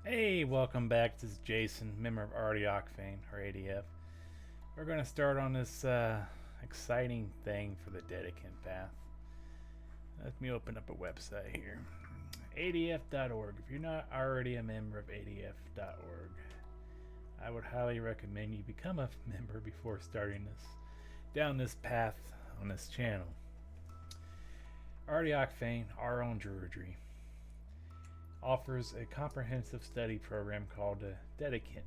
Hey, welcome back. This is Jason, member of ADF or ADF. We're going to start on this exciting thing for the Dedicant path. Let me open up a website here. ADF.org. If you're not already a member of ADF.org, I would highly recommend you become a member before starting down this path on this channel. ADF, our own druidry, offers a comprehensive study program called the Dedicant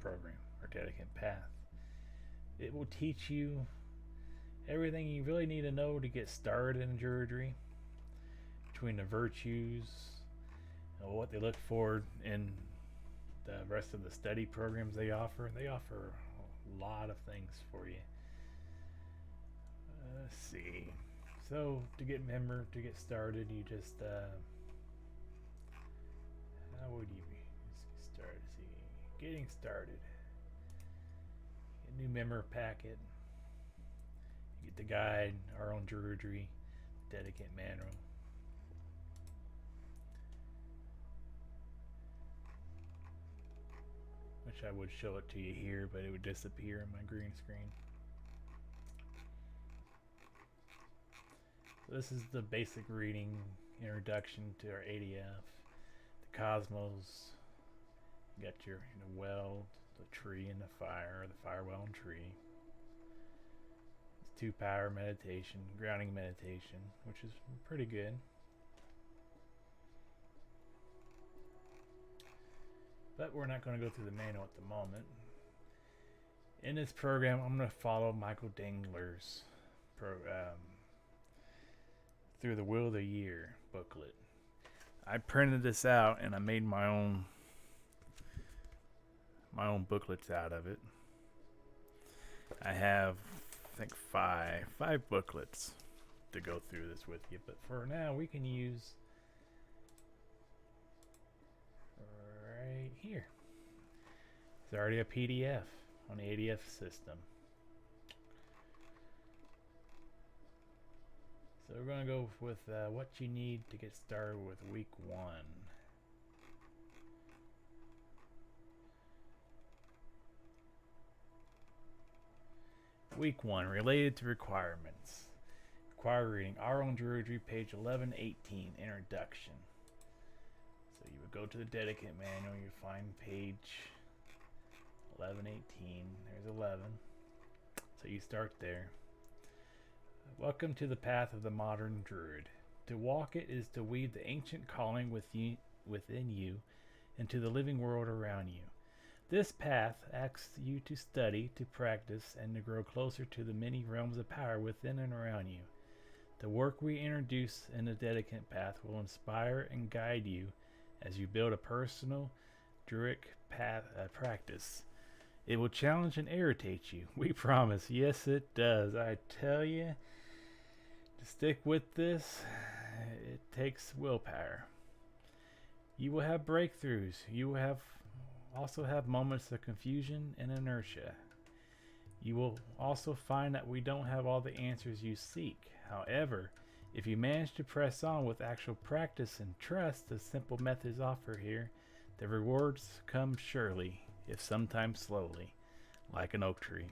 program or Dedicant path. It will teach you everything you really need to know to get started in druidry, between the virtues and what they look for in the rest of the study programs they offer. They offer a lot of things for you. Let's see. So to get started, you just how would you get started? See, getting started. A new member packet. You get the guide, our own druidry, Dedicant manual. Wish I would show it to you here, but it would disappear in my green screen. So this is the basic reading introduction to our ADF. The cosmos. You got your well, the tree and the fire, the fire, well, and tree. It's 2-power meditation, grounding meditation, which is pretty good. But we're not going to go through the manual at the moment. In this program, I'm going to follow Michael Dangler's Through the Will of the Year booklet. I printed this out and I made my own booklets out of it. I have, I think, five booklets to go through this with you, but for now we can use right here. It's already a PDF on the ADF system. So we're going to go with what you need to get started with week 1. Week 1, related to requirements. Required reading, Our Own Druidry, page 1118, Introduction. So you would go to the Dedicant manual, you find page 1118, there's 11. So you start there. Welcome to the path of the modern druid. To walk it is to weave the ancient calling within you into the living world around you. This path asks you to study, to practice, and to grow closer to the many realms of power within and around you. The work we introduce in the Dedicant path will inspire and guide you as you build a personal druidic practice. It will challenge and irritate you. We promise. Yes, it does. I tell you, to stick with this, it takes willpower. You will have breakthroughs. You will also have moments of confusion and inertia. You will also find that we don't have all the answers you seek. However, if you manage to press on with actual practice and trust the simple methods offered here, the rewards come surely, if sometimes slowly, like an oak tree.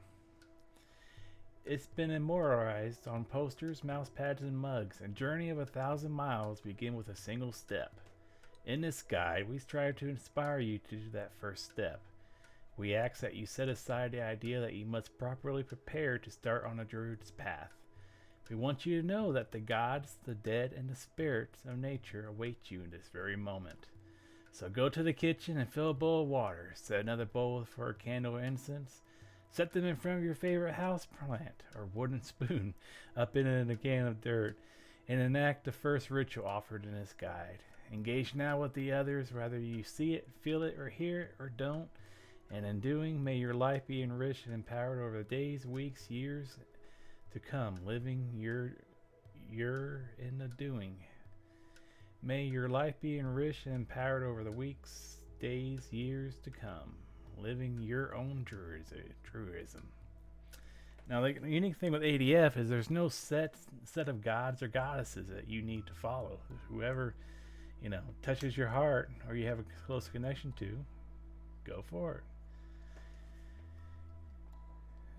It's been immortalized on posters, mouse pads, and mugs. A journey of 1,000 miles begin with a single step. In this guide, we strive to inspire you to do that first step. We ask that you set aside the idea that you must properly prepare to start on a druid's path. We want you to know that the gods, the dead, and the spirits of nature await you in this very moment. So go to the kitchen and fill a bowl of water. Set another bowl for a candle or incense. Set them in front of your favorite house plant or wooden spoon up in a can of dirt and enact the first ritual offered in this guide. Engage now with the others, whether you see it, feel it, or hear it, or don't. And in doing, may your life be enriched and empowered over the days, weeks, years to come. Living you're in the doing. May your life be enriched and empowered over the weeks, days, years to come. Living your own druidism. Now, the unique thing with ADF is there's no set of gods or goddesses that you need to follow. Whoever touches your heart or you have a close connection to, go for it.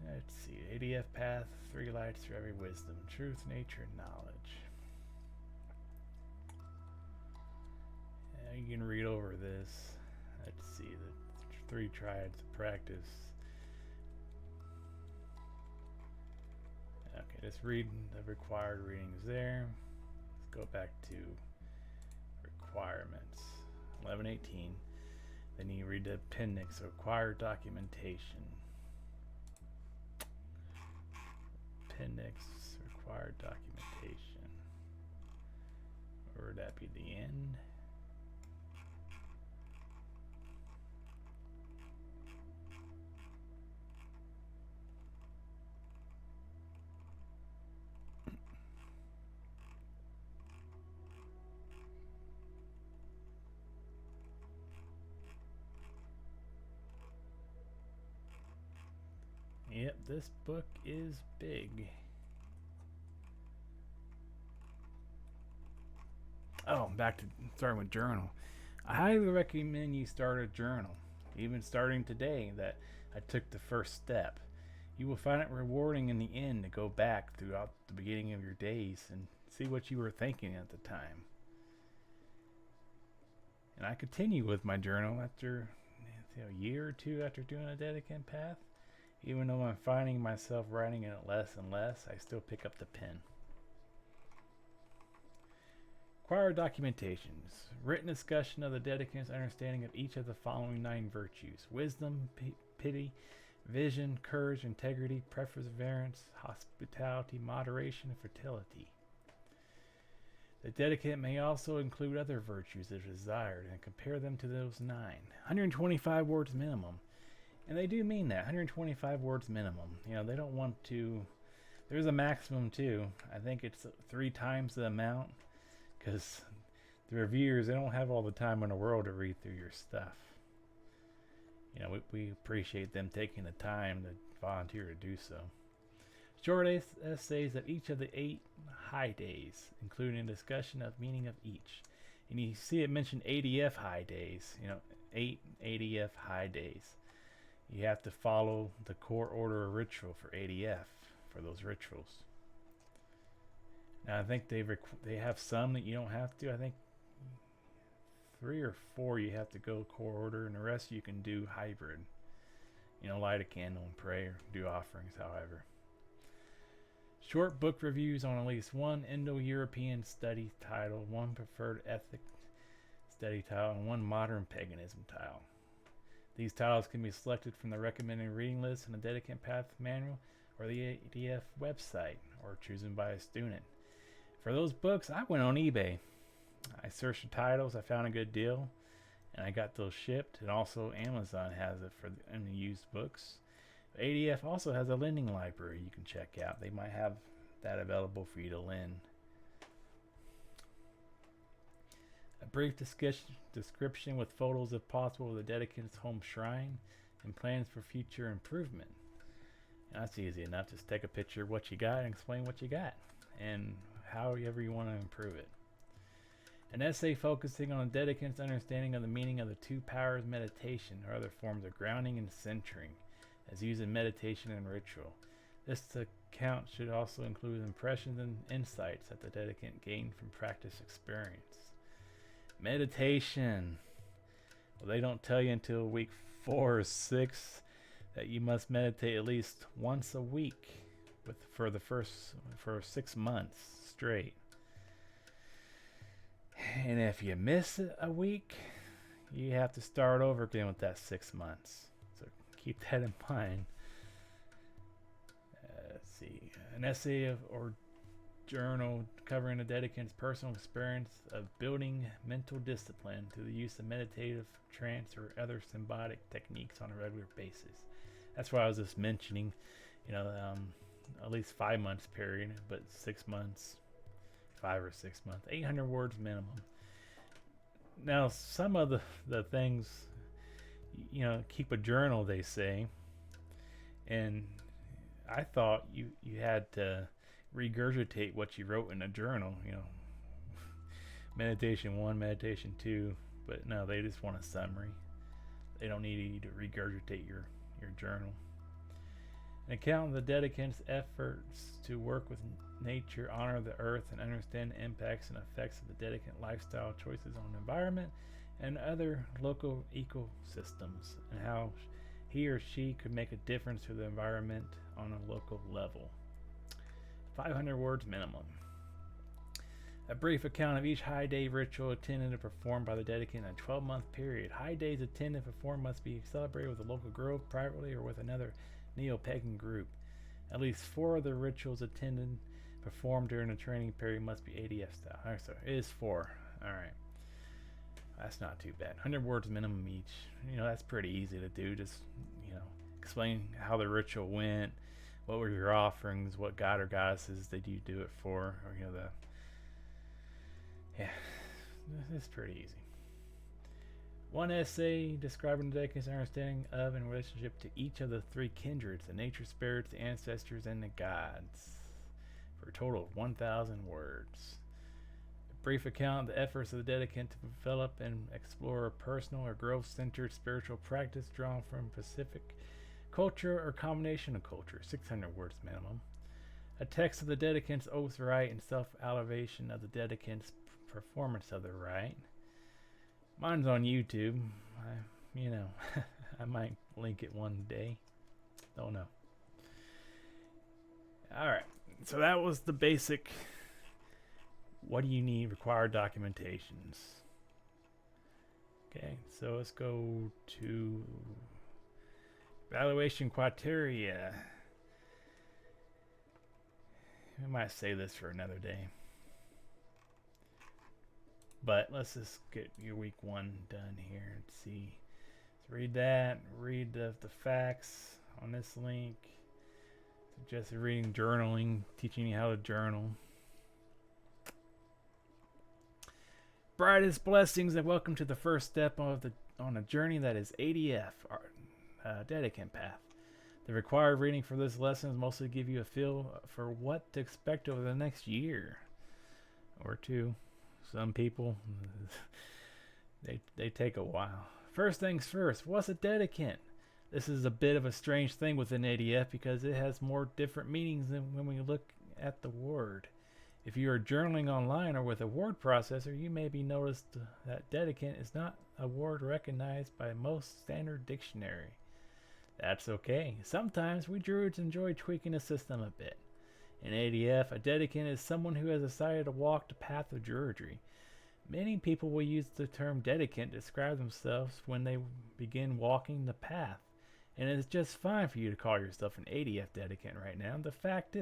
Let's see. ADF path, 3 lights for every wisdom, truth, nature, and knowledge. You can read over this. Let's see. The 3 triads of practice. Okay, just read the required readings there. Let's go back to requirements. 11:18. Then you read the appendix, required documentation. Appendix, required documentation. Or would that be the end? Yep, this book is big. Oh, back to starting with journal. I highly recommend you start a journal, even starting today, that I took the first step. You will find it rewarding in the end to go back throughout the beginning of your days and see what you were thinking at the time. And I continue with my journal after a year or 2 after doing a Dedicant path. Even though I'm finding myself writing in it less and less, I still pick up the pen. Required documentations. Written discussion of the Dedicant's understanding of each of the following 9 virtues: wisdom, pity, vision, courage, integrity, perseverance, hospitality, moderation, and fertility. The Dedicant may also include other virtues if desired and compare them to those 9. 125 words minimum. And they do mean that, 125 words minimum. They don't want to. There's a maximum too. I think it's 3 times the amount, because the reviewers, they don't have all the time in the world to read through your stuff. We appreciate them taking the time to volunteer to do so. Short essays of each of the 8 high days, including a discussion of meaning of each. And you see it mentioned ADF high days. 8 ADF high days. You have to follow the core order of ritual for ADF for those rituals. Now I think they have some that you don't have to. I think 3 or 4 you have to go core order, and the rest you can do hybrid. Light a candle and pray or do offerings, however. Short book reviews on at least 1 Indo-European study title, 1 preferred ethic study title, and 1 modern paganism title. These titles can be selected from the recommended reading list in the Dedicant Path Manual or the ADF website, or chosen by a student. For those books, I went on eBay. I searched the titles, I found a good deal, and I got those shipped. And also Amazon has it for the used books. ADF also has a lending library you can check out. They might have that available for you to lend. A brief description with photos if possible of the Dedicant's home shrine and plans for future improvement. And that's easy enough. Just take a picture of what you got and explain what you got and however you want to improve it. An essay focusing on the Dedicant's understanding of the meaning of the 2 powers meditation or other forms of grounding and centering as used in meditation and ritual. This account should also include impressions and insights that the Dedicant gained from practice experience. Meditation. Well, they don't tell you until week 4 or 6 that you must meditate at least once a week for 6 months straight. And if you miss a week, you have to start over again with that 6 months. So keep that in mind. Let's see. An essay or journal covering the Dedicant's personal experience of building mental discipline through the use of meditative, trance, or other symbolic techniques on a regular basis. That's why I was just mentioning, at least 5 months period, but 6 months, 5 or 6 months, 800 words minimum. Now, some of the things, keep a journal, they say, and I thought you had to regurgitate what you wrote in a journal, Meditation 1, Meditation 2, but no, they just want a summary. They don't need you to regurgitate your journal. An account of the Dedicant's efforts to work with nature, honor the earth, and understand the impacts and effects of the Dedicant lifestyle choices on the environment and other local ecosystems, and how he or she could make a difference to the environment on a local level. 500 words minimum. A brief account of each high day ritual attended and performed by the Dedicant in a 12-month period. High days attended and performed must be celebrated with a local grove, privately, or with another neo-pagan group. At least 4 of the rituals attended performed during the training period must be ADF style. Alright, so it is 4. Alright. That's not too bad. 100 words minimum each. That's pretty easy to do. Just, explain how the ritual went, what were your offerings, what god or goddesses did you do it for, or, yeah, it's pretty easy. 1 essay describing the Dedicant's understanding of and relationship to each of the 3 kindreds, the nature spirits, the ancestors, and the gods, for a total of 1,000 words. A brief account of the efforts of the Dedicant to develop and explore a personal or growth-centered spiritual practice drawn from Pacific culture or combination of culture, 600 words minimum. A text of the Dedicant's oath rite and self-elevation of the Dedicant's performance of the rite. Mine's on YouTube. I might link it one day. Don't know. Alright, so that was the basic what do you need required documentations. Okay, so let's go to evaluation criteria. I might save this for another day. But let's just get your week 1 done here. Let's see. Let's read that. Read the facts on this link. Suggested reading journaling, teaching you how to journal. Brightest blessings and welcome to the first step on a journey that is ADF, Dedicant path. The required reading for this lesson is mostly to give you a feel for what to expect over the next year or 2. Some people, they take a while. First things first, what's a Dedicant? This is a bit of a strange thing within ADF because it has more different meanings than when we look at the word. If you are journaling online or with a word processor, you may be noticed that Dedicant is not a word recognized by most standard dictionary. That's okay. Sometimes we druids enjoy tweaking the system a bit. In ADF, a Dedicant is someone who has decided to walk the path of druidry. Many people will use the term Dedicant to describe themselves when they begin walking the path. And it's just fine for you to call yourself an ADF Dedicant right now. The fact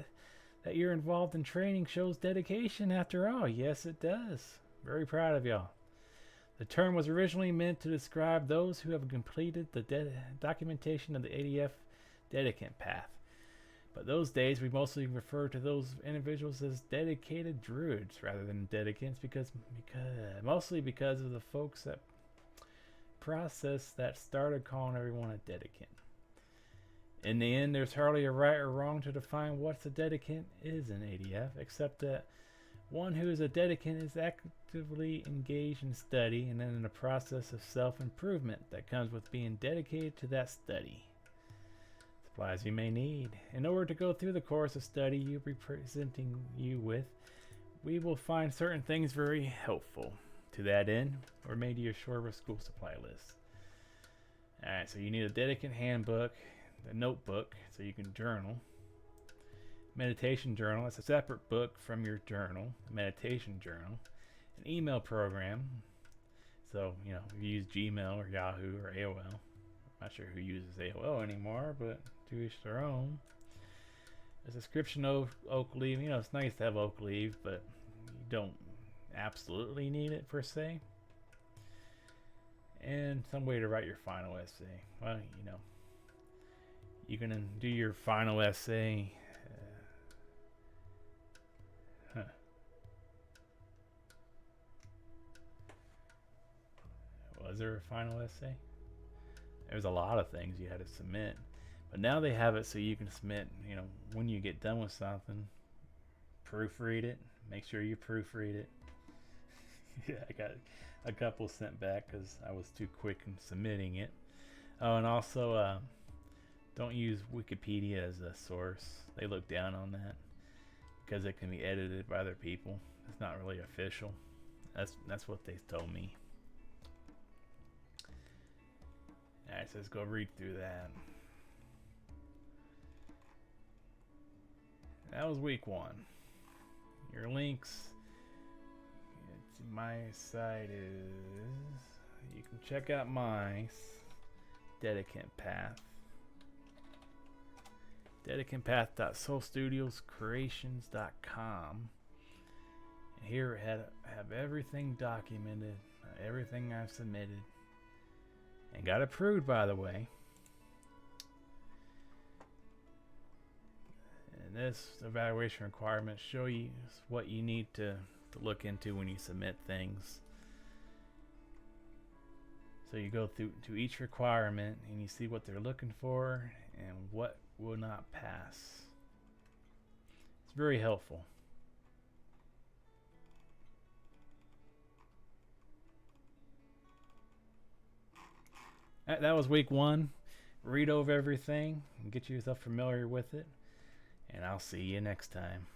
that you're involved in training shows dedication after all. Yes, it does. Very proud of y'all. The term was originally meant to describe those who have completed the documentation of the ADF Dedicant path. But those days we mostly refer to those individuals as dedicated druids rather than dedicants mostly because of the folks that process that started calling everyone a dedicant. In the end, there's hardly a right or wrong to define what a dedicant is in ADF, except that one who is a dedicant is actively engaged in study and then in the process of self-improvement that comes with being dedicated to that study. Supplies you may need. In order to go through the course of study you'll be presenting you with, we will find certain things very helpful. To that end, we're made you a short school supply list. Alright, so you need a Dedicant handbook, a notebook so you can journal, meditation journal, that's a separate book from your journal, a meditation journal, an email program, so if you use Gmail or Yahoo or AOL. I'm not sure who uses AOL anymore, but to each their own. A subscription of Oak Leaf. It's nice to have Oak Leaf, but you don't absolutely need it per se. And some way to write your final essay. Well, you're gonna do your final essay. Was there a final essay? There's a lot of things you had to submit, but now they have it so you can submit, when you get done with something, proofread it, make sure you proofread it. Yeah, I got a couple sent back because I was too quick in submitting it. Oh, and also, don't use Wikipedia as a source. They look down on that because it can be edited by other people. It's not really official. That's what they told me. Alright, so let's go read through that. That was week 1. Your links. My site is. You can check out my Dedicant path. Dedicantpath.soulstudioscreations.com. And here I have everything documented, everything I've submitted, and got approved, by the way. And this evaluation requirements show you what you need to look into when you submit things. So you go through to each requirement and you see what they're looking for and what will not pass. It's very helpful. That was week 1. Read over everything and get yourself familiar with it. And I'll see you next time.